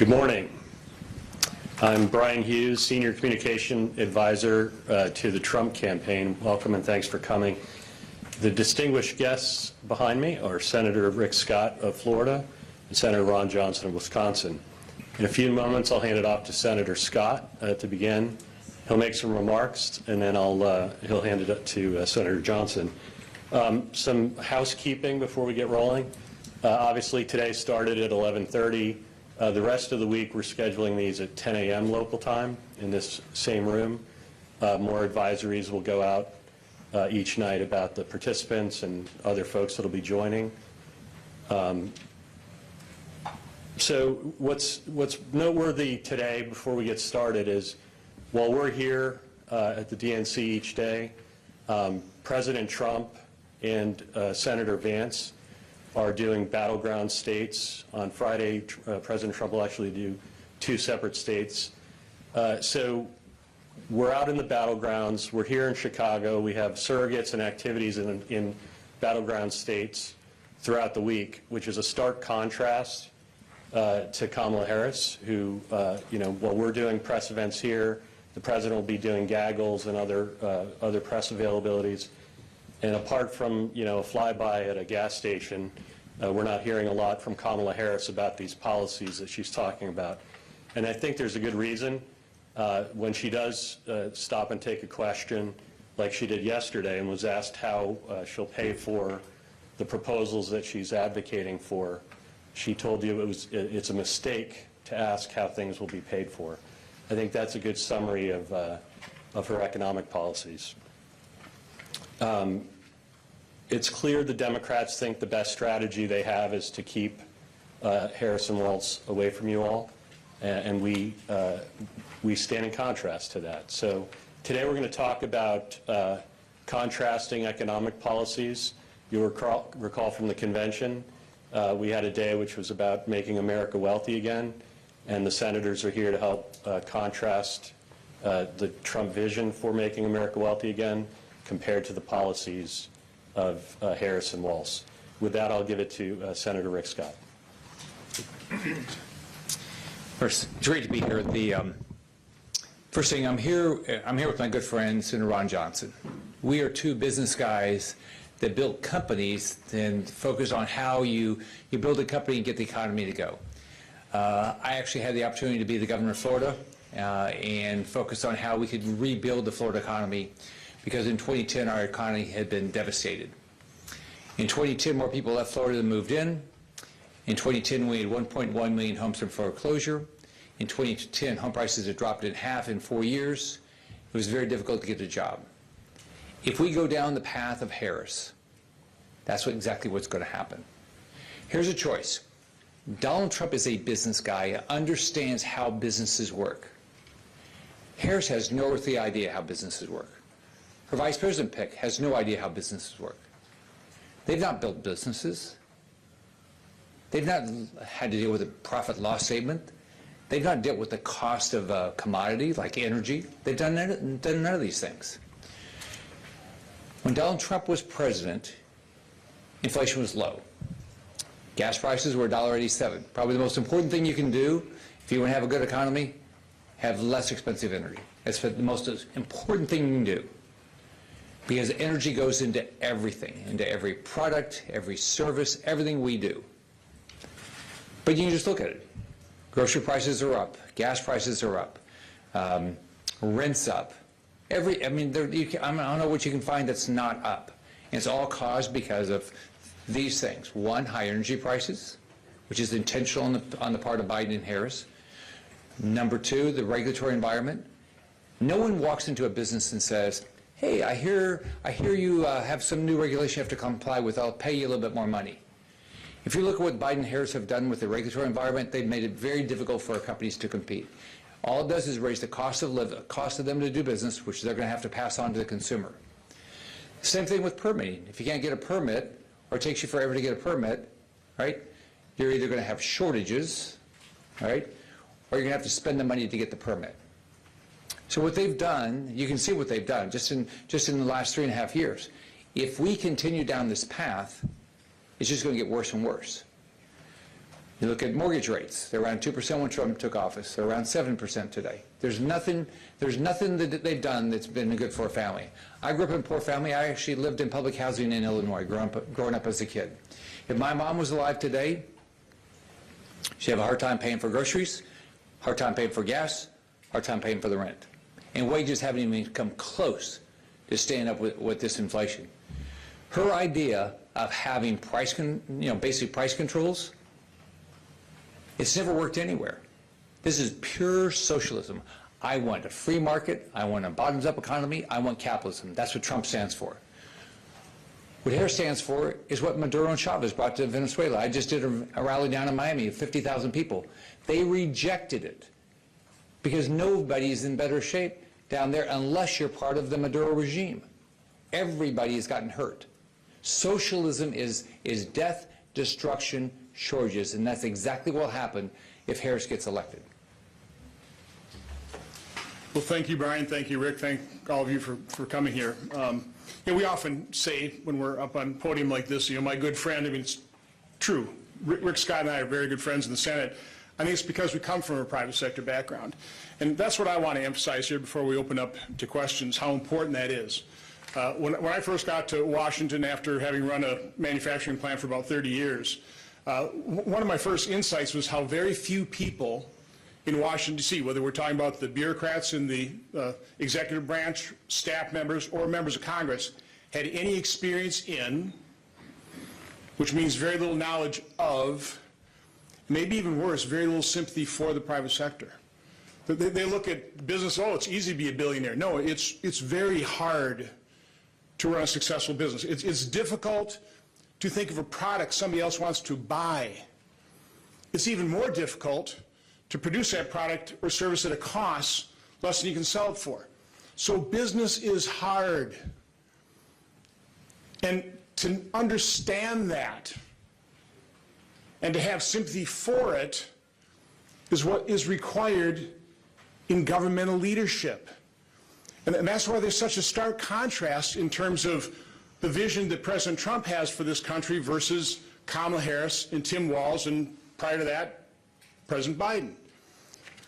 Good morning. I'm Brian Hughes, Senior Communication Advisor to the Trump campaign. Welcome and thanks for coming. The distinguished guests behind me are Senator Rick Scott of Florida and Senator Ron Johnson of Wisconsin. In a few moments, I'll hand it off to Senator Scott to begin. He'll make some remarks, and then he'll hand it up to Senator Johnson. Some housekeeping before we get rolling. Obviously, today started at 11:30. The rest of the week, we're scheduling these at 10 a.m. local time in this same room. More advisories will go out each night about the participants and other folks that will be joining. So what's noteworthy today before we get started is while we're here at the DNC each day, President Trump and Senator Vance are doing battleground states. On Friday, President Trump will actually do 2 separate states. So we're out in the battlegrounds. We're here in Chicago. We have surrogates and activities in battleground states throughout the week, which is a stark contrast to Kamala Harris, who, while we're doing press events here, the president will be doing gaggles and other press availabilities. And apart from, a flyby at a gas station, we're not hearing a lot from Kamala Harris about these policies that she's talking about. And I think there's a good reason. When she does stop and take a question, like she did yesterday, and was asked how she'll pay for the proposals that she's advocating for, she told you it's a mistake to ask how things will be paid for. I think that's a good summary of her economic policies. It's clear the Democrats think the best strategy they have is to keep Harris and Walz away from you all, and we stand in contrast to that. So today we're going to talk about contrasting economic policies. You'll recall from the convention, we had a day which was about making America wealthy again, and the senators are here to help contrast the Trump vision for making America wealthy again compared to the policies of Harris and Walz. With that, I'll give it to Senator Rick Scott. First, it's great to be here. First thing, I'm here with my good friend, Senator Ron Johnson. We are 2 business guys that build companies and focus on how you build a company and get the economy to go. I actually had the opportunity to be the governor of Florida and focus on how we could rebuild the Florida economy, because in 2010 our economy had been devastated. In 2010, more people left Florida than moved in. In 2010, we had 1.1 million homes in foreclosure. In 2010, home prices had dropped in half in 4 years. It was very difficult to get a job. If we go down the path of Harris, that's exactly what's going to happen. Here's a choice. Donald Trump is a business guy, understands how businesses work. Harris has no earthly idea how businesses work. Her vice president pick has no idea how businesses work. They've not built businesses. They've not had to deal with a profit loss statement. They've not dealt with the cost of a commodity like energy. They've done none of these things. When Donald Trump was president, inflation was low. Gas prices were $1.87. Probably the most important thing you can do if you want to have a good economy, have less expensive energy. That's the most important thing you can do. Because energy goes into everything, into every product, every service, everything we do. But you can just look at it. Grocery prices are up, gas prices are up, rent's up. I don't know what you can find that's not up. And it's all caused because of these things. 1, high energy prices, which is intentional on the part of Biden and Harris. Number 2, the regulatory environment. No one walks into a business and says, hey, I hear you have some new regulation you have to comply with. I'll pay you a little bit more money. If you look at what Biden and Harris have done with the regulatory environment, they've made it very difficult for our companies to compete. All it does is raise the cost of them to do business, which they're going to have to pass on to the consumer. Same thing with permitting. If you can't get a permit, or it takes you forever to get a permit, right, you're either going to have shortages, right, or you're going to have to spend the money to get the permit. So what they've done, you can see what they've done just in the last 3.5 years. If we continue down this path, it's just going to get worse and worse. You look at mortgage rates. They're around 2% when Trump took office. They're around 7% today. There's nothing that they've done that's been good for a family. I grew up in a poor family. I actually lived in public housing in Illinois growing up as a kid. If my mom was alive today, she'd have a hard time paying for groceries, hard time paying for gas, hard time paying for the rent. And wages haven't even come close to staying up with this inflation. Her idea of having basic price controls, it's never worked anywhere. This is pure socialism. I want a free market. I want a bottoms-up economy. I want capitalism. That's what Trump stands for. What Harris stands for is what Maduro and Chavez brought to Venezuela. I just did a rally down in Miami of 50,000 people. They rejected it because nobody's in better shape down there unless you're part of the Maduro regime. Everybody has gotten hurt. Socialism is death, destruction, shortages, and that's exactly what will happen if Harris gets elected. Well, thank you, Brian. Thank you, Rick. Thank all of you for coming here. We often say when we're up on a podium like this, my good friend, I mean, it's true. Rick Scott and I are very good friends in the Senate. I think it's because we come from a private sector background. And that's what I want to emphasize here before we open up to questions, how important that is. When I first got to Washington after having run a manufacturing plant for about 30 years, one of my first insights was how very few people in Washington, D.C., whether we're talking about the bureaucrats in the executive branch, staff members, or members of Congress, had any experience in, which means very little knowledge of, maybe even worse, very little sympathy for the private sector. They look at business, oh, it's easy to be a billionaire. No, it's very hard to run a successful business. It's difficult to think of a product somebody else wants to buy. It's even more difficult to produce that product or service at a cost less than you can sell it for. So business is hard. And to understand that and to have sympathy for it is what is required in governmental leadership. And that's why there's such a stark contrast in terms of the vision that President Trump has for this country versus Kamala Harris and Tim Walz, and prior to that, President Biden.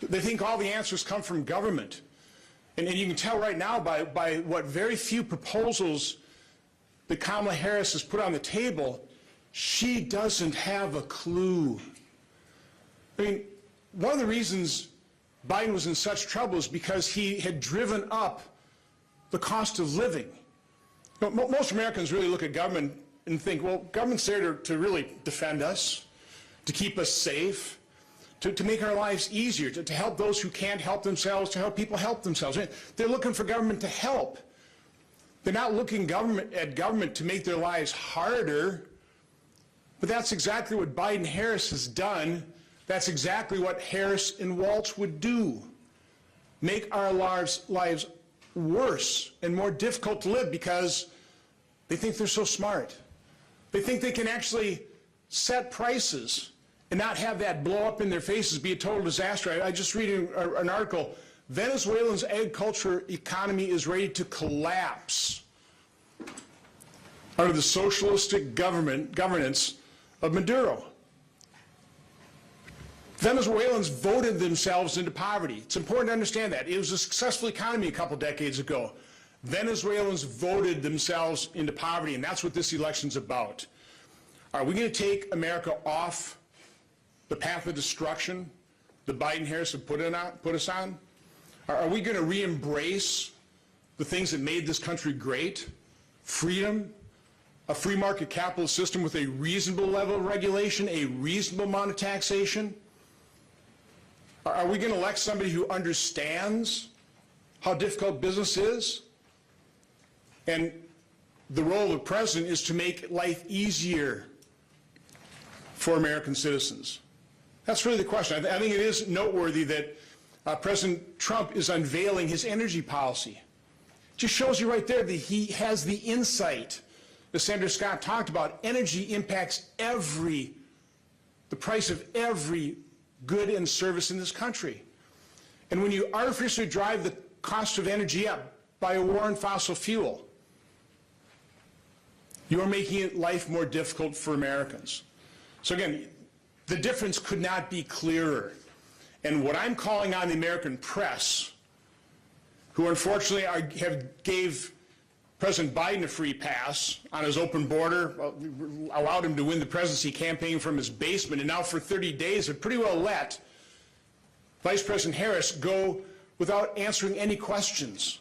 They think all the answers come from government. And you can tell right now by what very few proposals that Kamala Harris has put on the table, she doesn't have a clue. I mean, one of the reasons Biden was in such trouble is because he had driven up the cost of living. Most Americans really look at government and think, well, government's there to really defend us, to keep us safe, to make our lives easier, to help those who can't help themselves, to help people help themselves. They're looking for government to help. They're not looking at government to make their lives harder. But that's exactly what Biden-Harris has done. That's exactly what Harris and Walz would do. Make our lives worse and more difficult to live because they think they're so smart. They think they can actually set prices and not have that blow up in their faces, be a total disaster. I just read an article, Venezuela's agriculture economy is ready to collapse under the socialistic governance of Maduro. Venezuelans voted themselves into poverty. It's important to understand that. It was a successful economy a couple decades ago. Venezuelans voted themselves into poverty, and that's what this election's about. Are we going to take America off the path of destruction that Biden-Harris have put us on? Are we going to re-embrace the things that made this country great? Freedom, a free market capitalist system with a reasonable level of regulation, a reasonable amount of taxation? Are we going to elect somebody who understands how difficult business is? And the role of the president is to make life easier for American citizens. That's really the question. I think it is noteworthy that President Trump is unveiling his energy policy. It just shows you right there that he has the insight that Senator Scott talked about. Energy impacts the price of every good and service in this country. And when you artificially drive the cost of energy up by a war on fossil fuel, you're making life more difficult for Americans. So again, the difference could not be clearer. And what I'm calling on the American press, who unfortunately gave President Biden a free pass on his open border, allowed him to win the presidency campaign from his basement, and now for 30 days have pretty well let Vice President Harris go without answering any questions.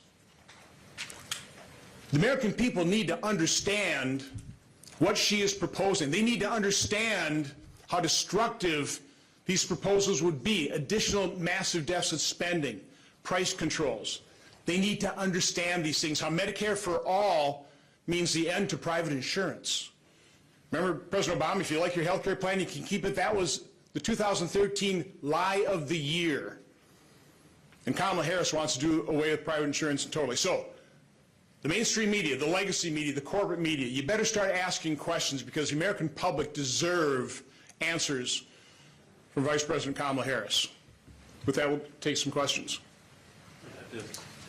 The American people need to understand what she is proposing. They need to understand how destructive these proposals would be: additional massive deficit spending, price controls. They need to understand these things, how Medicare for all means the end to private insurance. Remember, President Obama, if you like your health care plan, you can keep it. That was the 2013 lie of the year. And Kamala Harris wants to do away with private insurance totally. So the mainstream media, the legacy media, the corporate media, you better start asking questions, because the American public deserve answers from Vice President Kamala Harris. With that, we'll take some questions.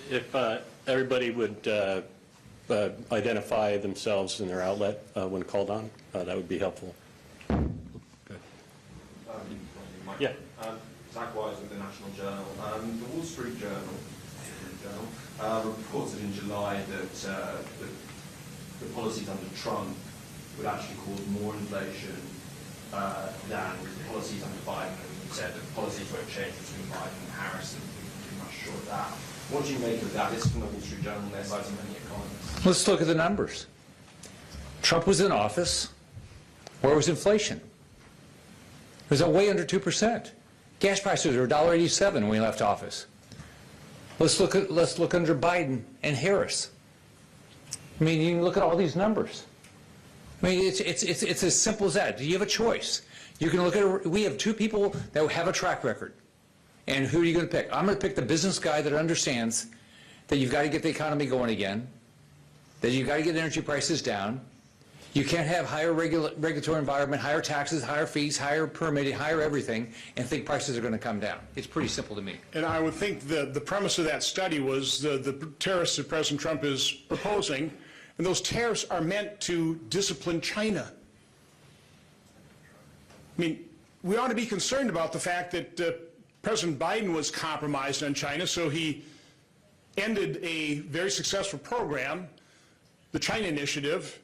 If everybody would identify themselves and their outlet when called on, that would be helpful. Yeah. Zach Wise with the National Journal. The Wall Street Journal reported in July that the policies under Trump would actually cause more inflation than policies under Biden, and said that policies won't change between Biden and Harris, and we're pretty much sure of that. What do you make of that? This is from the Wall Street Journal, they're citing many economists. Let's look at the numbers. Trump was in office. Where was inflation? It was way under 2%. Gas prices were $1.87 when he left office. Let's look under Biden and Harris. I mean, you can look at all these numbers. I mean, it's as simple as that. Do you have a choice? You can look at, we have two people that have a track record. And who are you going to pick? I'm going to pick the business guy that understands that you've got to get the economy going again, that you've got to get energy prices down. You can't have higher regulatory environment, higher taxes, higher fees, higher permitting, higher everything, and think prices are going to come down. It's pretty simple to me. And I would think the premise of that study was the tariffs that President Trump is proposing, and those tariffs are meant to discipline China. I mean, we ought to be concerned about the fact that President Biden was compromised on China, so he ended a very successful program, the China Initiative,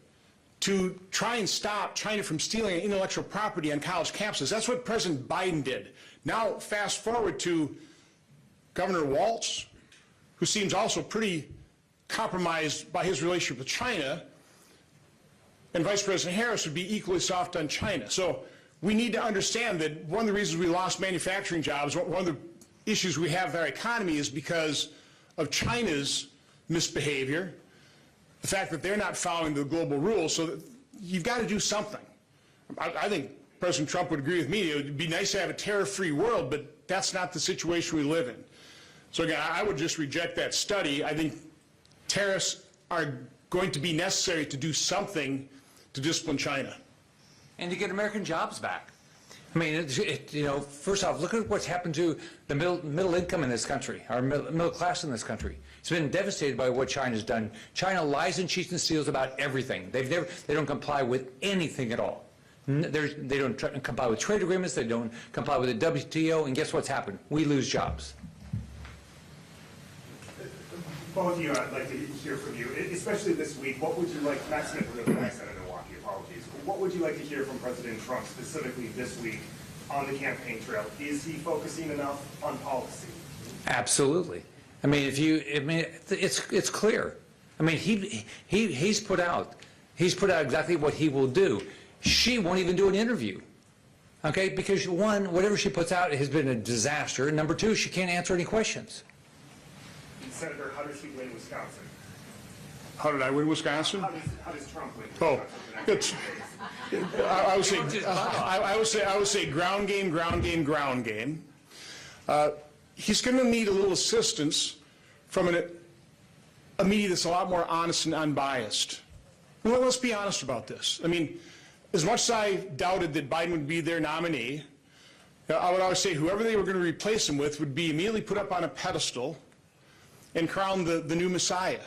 to try and stop China from stealing intellectual property on college campuses. That's what President Biden did. Now, fast forward to Governor Walz, who seems also pretty compromised by his relationship with China, and Vice President Harris would be equally soft on China. So we need to understand that one of the reasons we lost manufacturing jobs, one of the issues we have in our economy, is because of China's misbehavior, the fact that they're not following the global rules. So that you've got to do something. I think President Trump would agree with me. It would be nice to have a tariff-free world, but that's not the situation we live in. So again, I would just reject that study. I think tariffs are going to be necessary to do something to discipline China. And to get American jobs back. I mean, you know, first off, look at what's happened to the middle income in this country, our middle class in this country. It's been devastated by what China's done. China lies and cheats and steals about everything. They don't comply with anything at all. They don't comply with trade agreements. They don't comply with the WTO. And guess what's happened? We lose jobs. Both of you, I'd like to hear from you, especially this week. What would you like, Matt Smith with the Vice Senator Milwaukee, apologies. What would you like to hear from President Trump specifically this week on the campaign trail? Is he focusing enough on policy? Absolutely. I mean, it's clear. I mean, he's put out exactly what he will do. She won't even do an interview. Okay, because one, whatever she puts out has been a disaster, and number two, she can't answer any questions. Senator, how does he win Wisconsin? How did I win Wisconsin? How does Trump win Oh, Wisconsin? it's, I would say ground game, ground game, ground game. He's going to need a little assistance from a media that's a lot more honest and unbiased. Well, let's be honest about this. I mean, as much as I doubted that Biden would be their nominee, I would always say whoever they were going to replace him with would be immediately put up on a pedestal and crown the new Messiah.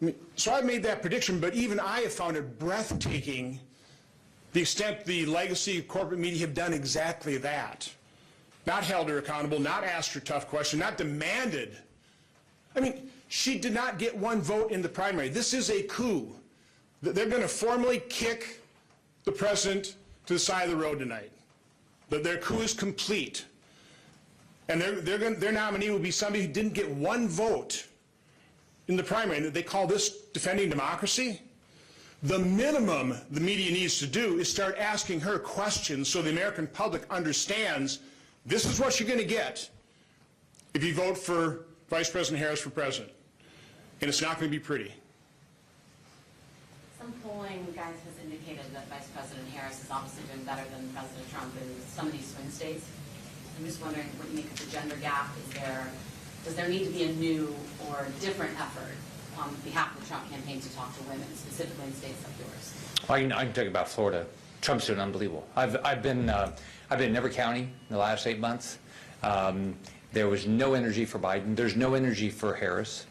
I mean, so I've made that prediction, but even I have found it breathtaking the extent the legacy of corporate media have done exactly that. Not held her accountable, not asked her tough questions, not demanded. I mean, she did not get one vote in the primary. This is a coup. They're going to formally kick the president to the side of the road tonight. Their coup is complete. And their nominee will be somebody who didn't get one vote in the primary. They call this defending democracy. The minimum the media needs to do is start asking her questions so the American public understands this is what you're going to get if you vote for Vice President Harris for president. And it's not going to be pretty. Some polling, guys, has indicated that Vice President Harris is obviously doing better than President Trump in some of these swing states. I'm just wondering what you make of the gender gap. Does there need to be a new or different effort on behalf of the Trump campaign to talk to women, specifically in states like yours? I can talk about Florida. Trump's doing unbelievable. I've been in every county in the last 8 months. There was no energy for Biden. There's no energy for Harris.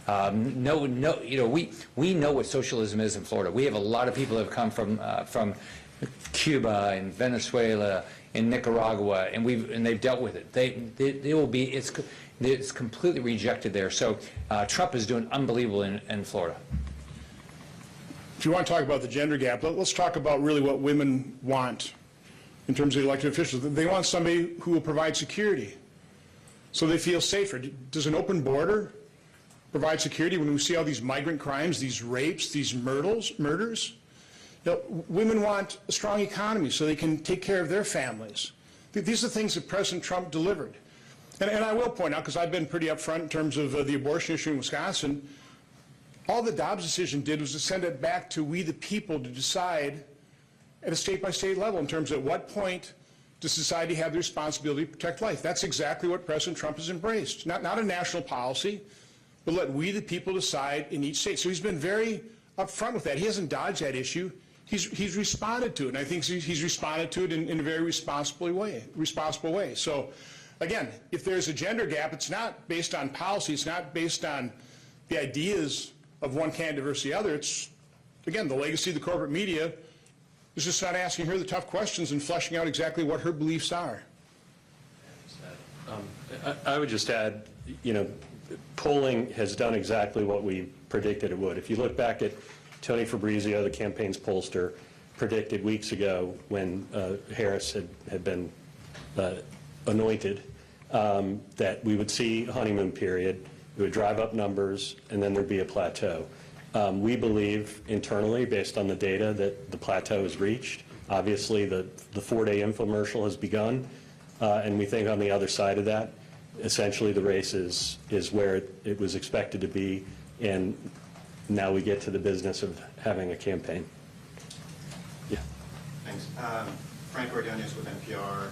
We know what socialism is in Florida. We have a lot of people that have come from Cuba and Venezuela and Nicaragua, and they've dealt with it. It's completely rejected there. So Trump is doing unbelievable in Florida. If you want to talk about the gender gap, let's talk about really what women want in terms of elected officials. They want somebody who will provide security so they feel safer. Does an open border provide security when we see all these migrant crimes, these rapes, these murders? Women want a strong economy so they can take care of their families. These are things that President Trump delivered. And I will point out, because I've been pretty upfront in terms of the abortion issue in Wisconsin, all the Dobbs decision did was to send it back to we the people to decide at a state-by-state level in terms of at what point does society have the responsibility to protect life. That's exactly what President Trump has embraced. Not a national policy, but let we the people decide in each state. So he's been very upfront with that. He hasn't dodged that issue. He's responded to it, and I think he's responded to it in a very responsible way. So, again, if there's a gender gap, it's not based on policy. It's not based on the ideas of one candidate versus the other. It's, again, the legacy of the corporate media is just not asking her the tough questions and fleshing out exactly what her beliefs are. I would just add, polling has done exactly what we predicted it would. If you look back at Tony Fabrizio, the campaign's pollster, predicted weeks ago when Harris had been anointed that we would see a honeymoon period, it would drive up numbers, and then there'd be a plateau. We believe internally, based on the data, that the plateau is reached. Obviously, the 4-day infomercial has begun, and we think on the other side of that, essentially the race is where it was expected to be, and now we get to the business of having a campaign. Yeah. Thanks. Frank Ordonez with NPR.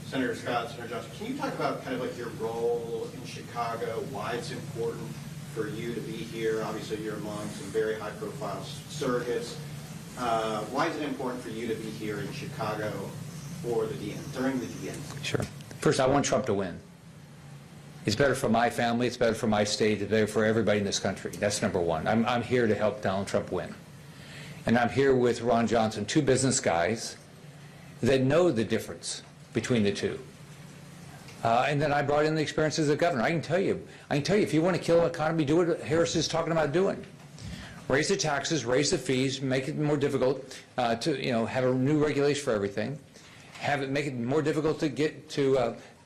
Senator Scott, Senator Johnson, can you talk about kind of like your role in Chicago, why it's important for you to be here? Obviously, you're among some very high-profile surrogates. Why is it important for you to be here in Chicago for the during the DNC? Sure. First, I want Trump to win. It's better for my family, it's better for my state, it's better for everybody in this country. That's number one. I'm here to help Donald Trump win. And I'm here with Ron Johnson, two business guys that know the difference between the two. And then I brought in the experience as a governor. I can tell you, if you want to kill the economy, do what Harris is talking about doing. Raise the taxes, raise the fees, make it more difficult to have a new regulation for everything, make it more difficult to get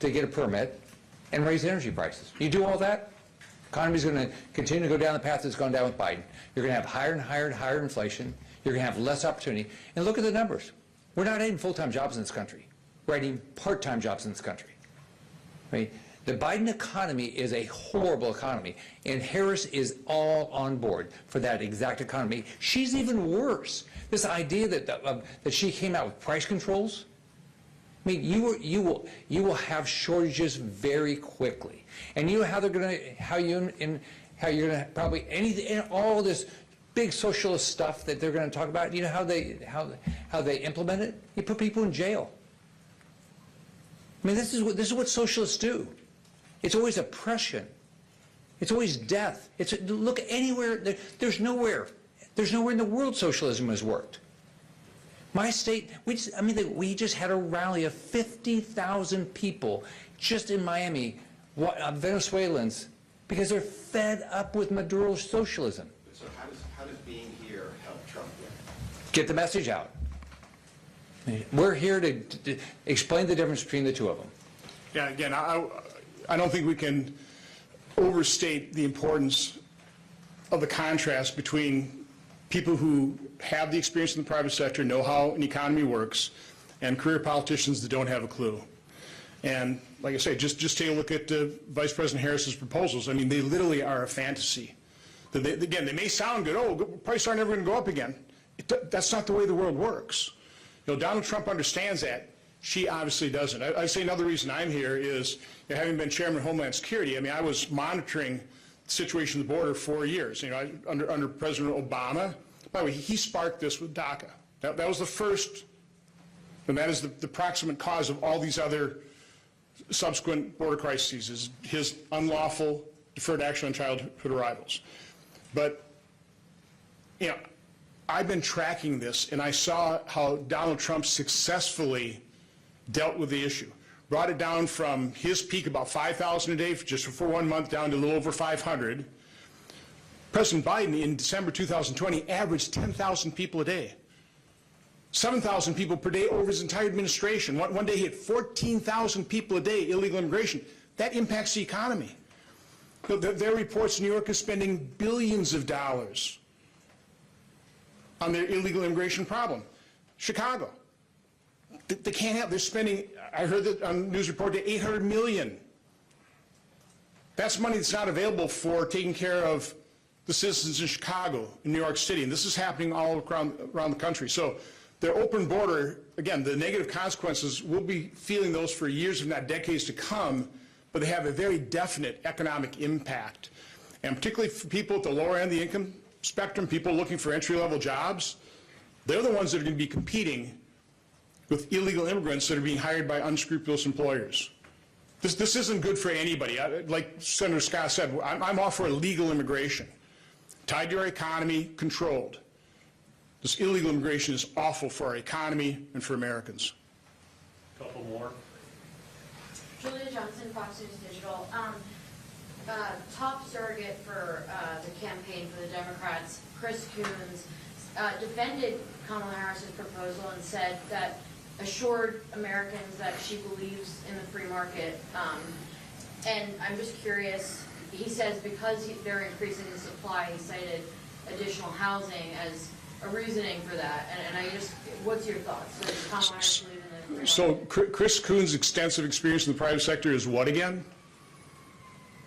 a permit, and raise energy prices. You do all that, the economy's going to continue to go down the path that's gone down with Biden. You're going to have higher and higher and higher inflation. You're going to have less opportunity. And look at the numbers. We're not adding full-time jobs in this country. We're adding part-time jobs in this country. I mean, the Biden economy is a horrible economy, and Harris is all on board for that exact economy. She's even worse. This idea that she came out with price controls. I mean, you will have shortages very quickly, and you know how you're going to probably all this big socialist stuff that they're going to talk about. You know how they implement it? You put people in jail. I mean, this is what socialists do. It's always oppression. It's always death. Look anywhere. There's nowhere in the world socialism has worked. My state, we just had a rally of 50,000 people just in Miami, Venezuelans, because they're fed up with Maduro's socialism. So how does being here help Trump win? Get the message out. We're here to explain the difference between the two of them. Yeah, again, I don't think we can overstate the importance of the contrast between people who have the experience in the private sector, know how an economy works, and career politicians that don't have a clue. And like I say, just take a look at Vice President Harris's proposals. I mean, they literally are a fantasy. Again, they may sound good. Oh, prices aren't ever going to go up again. That's not the way the world works. You know, Donald Trump understands that. She obviously doesn't. I'd say another reason I'm here is, you know, having been chairman of Homeland Security, I mean, I was monitoring the situation at the border for years. You know, under President Obama. By the way, he sparked this with DACA. That was the first, and that is the proximate cause of all these other subsequent border crises, is his unlawful deferred action on childhood arrivals. But, you know, I've been tracking this, and I saw how Donald Trump successfully dealt with the issue. Brought it down from his peak, about 5,000 a day, just for 1 month, down to a little over 500. President Biden, in December 2020, averaged 10,000 people a day. 7,000 people per day over his entire administration. One day he had 14,000 people a day, illegal immigration. That impacts the economy. There are reports New York is spending billions of dollars on their illegal immigration problem. Chicago, they can't help. They're spending, I heard that on news report, $800 million. That's money that's not available for taking care of the citizens in Chicago, in New York City, and this is happening all around the country. So their open border, again, the negative consequences, we'll be feeling those for years, if not decades to come, but they have a very definite economic impact. And particularly for people at the lower end of the income spectrum, people looking for entry-level jobs, they're the ones that are going to be competing with illegal immigrants that are being hired by unscrupulous employers. This isn't good for anybody. Like Senator Scott said, I'm all for legal immigration, tied to our economy, controlled. This illegal immigration is awful for our economy and for Americans. Couple more. Julia Johnson, Fox News Digital. Top surrogate for the campaign for the Democrats, Chris Hughes, defended Kamala Harris's proposal and said that assured Americans that she believes in the free market. And I'm just curious, he says because they're increasing the supply, he cited additional housing as a reasoning for that. And I just, what's your thoughts? So does Kamala Harris believe in the free market? So Chris Coons' extensive experience in the private sector is what again?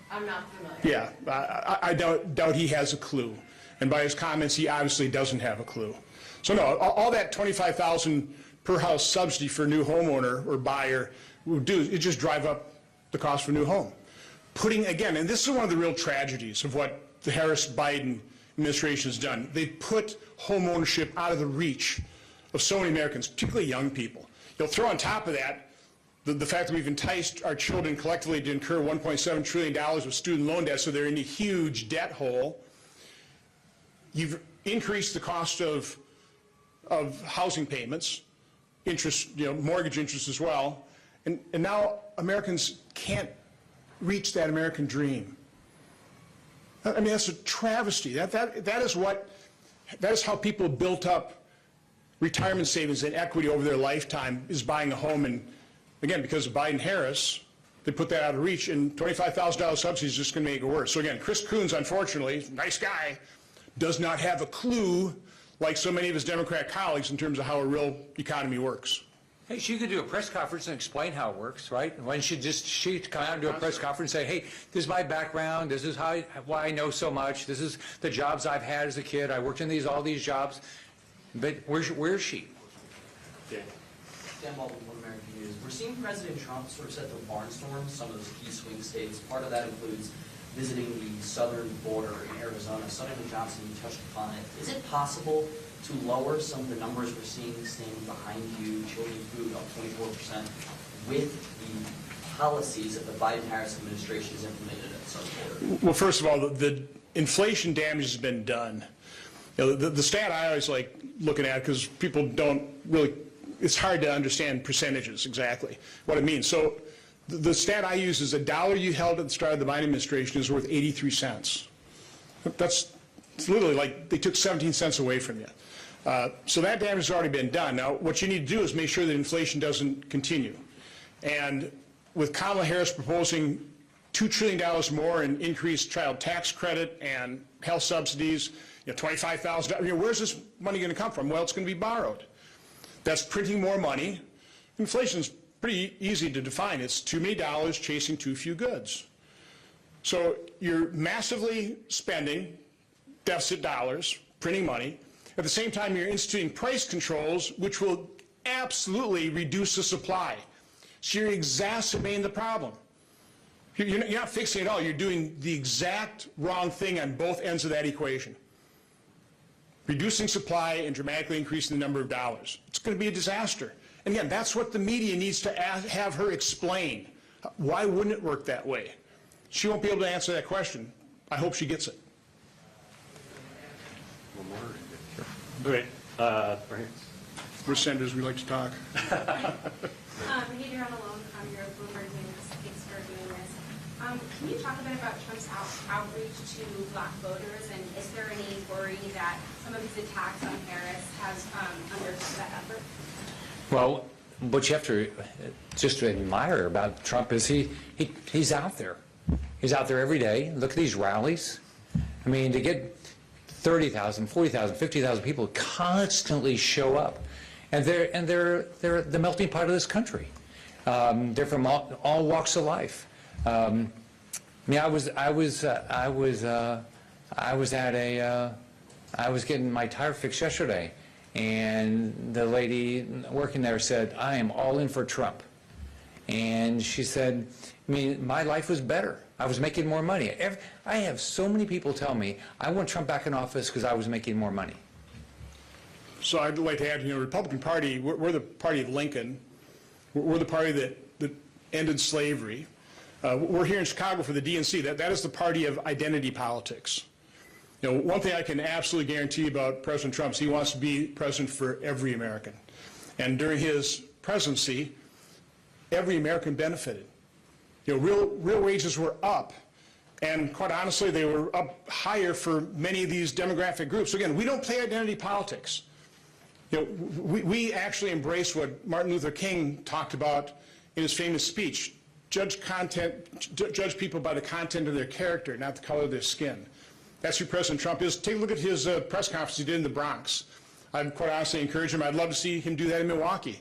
I'm not familiar. Yeah, I doubt he has a clue. And by his comments, he obviously doesn't have a clue. So no, all that $25,000 per house subsidy for a new homeowner or buyer would do is just drive up the cost for a new home. Putting, again, and this is one of the real tragedies of what the Harris-Biden administration has done. They put home ownership out of the reach of so many Americans, particularly young people. You'll throw on top of that the fact that we've enticed our children collectively to incur $1.7 trillion with student loan debt, so they're in a huge debt hole. You've increased the cost of housing payments, interest, mortgage interest as well, and now Americans can't reach that American dream. I mean, that's a travesty. That is how people built up retirement savings and equity over their lifetime, is buying a home. And again, because of Biden-Harris, they put that out of reach, and $25,000 subsidy is just going to make it worse. So again, Chris Coons, unfortunately, nice guy, does not have a clue, like so many of his Democrat colleagues, in terms of how a real economy works. Hey, she could do a press conference and explain how it works, right? Why don't she come out and do a press conference and say, hey, this is my background, this is why I know so much, this is the jobs I've had as a kid, I worked in all these jobs. But where's she? Yeah. Dan Baldwin, One American News. We're seeing President Trump sort of set the barnstorm some of those key swing states. Part of that includes visiting the southern border in Arizona. Senator Johnson, you touched upon it. Is it possible to lower some of the numbers we're seeing standing behind you, children's food up 24%, with the policies that the Biden-Harris administration has implemented at the southern border? Well, first of all, the inflation damage has been done. You know, the stat I always like looking at, because people don't really, it's hard to understand percentages exactly, what it means. So the stat I use is $1 you held at the start of the Biden administration is worth 83 cents. It's literally like they took 17 cents away from you. So that damage has already been done. Now, what you need to do is make sure that inflation doesn't continue. And with Kamala Harris proposing $2 trillion more in increased child tax credit and health subsidies, you know, $25,000, you know, where's this money going to come from? Well, it's going to be borrowed. That's printing more money. Inflation's pretty easy to define. It's too many dollars chasing too few goods. So you're massively spending deficit dollars, printing money. At the same time, you're instituting price controls, which will absolutely reduce the supply. So you're exacerbating the problem. You're not fixing it all. You're doing the exact wrong thing on both ends of that equation. Reducing supply and dramatically increasing the number of dollars. It's going to be a disaster. And again, that's what the media needs to have her explain. Why wouldn't it work that way? She won't be able to answer that question. I hope she gets it. Okay. Right. We're senators, we like to talk. Neither alone, you're Bloomberg News. Thanks for doing this. Can you talk a bit about Trump's outreach to black voters, and is there any worry that some of his attacks on Harris has undercut that effort? Well, what you have to just admire about Trump is he's out there. He's out there every day. Look at these rallies. I mean, to get 30,000, 40,000, 50,000 people constantly show up, and they're the melting pot of this country. They're from all walks of life. I mean, I was getting my tire fixed yesterday, and the lady working there said, "I am all in for Trump," and she said, "I mean, my life was better. I was making more money." I have so many people tell me, I want Trump back in office because I was making more money. So I'd like to add, you know, Republican Party, we're the party of Lincoln. We're the party that ended slavery. We're here in Chicago for the DNC. That is the party of identity politics. You know, one thing I can absolutely guarantee about President Trump is he wants to be president for every American. And during his presidency, every American benefited. You know, real wages were up, and quite honestly, they were up higher for many of these demographic groups. So again, we don't play identity politics. You know, we actually embrace what Martin Luther King talked about in his famous speech: judge people by the content of their character, not the color of their skin. That's who President Trump is. Take a look at his press conference he did in the Bronx. I'd quite honestly encourage him. I'd love to see him do that in Milwaukee.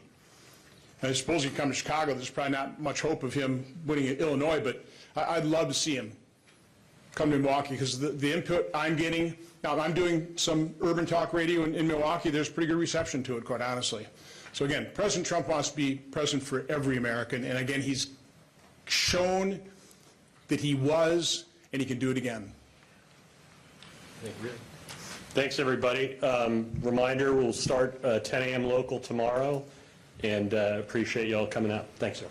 I suppose he'd come to Chicago. There's probably not much hope of him winning in Illinois, but I'd love to see him come to Milwaukee, because the input I'm getting, now I'm doing some urban talk radio in Milwaukee, there's pretty good reception to it, quite honestly. So again, President Trump wants to be president for every American, and again, he's shown that he was, and he can do it again. Thanks, everybody. Reminder, we'll start 10 a.m. local tomorrow, and appreciate you all coming out. Thanks, sir.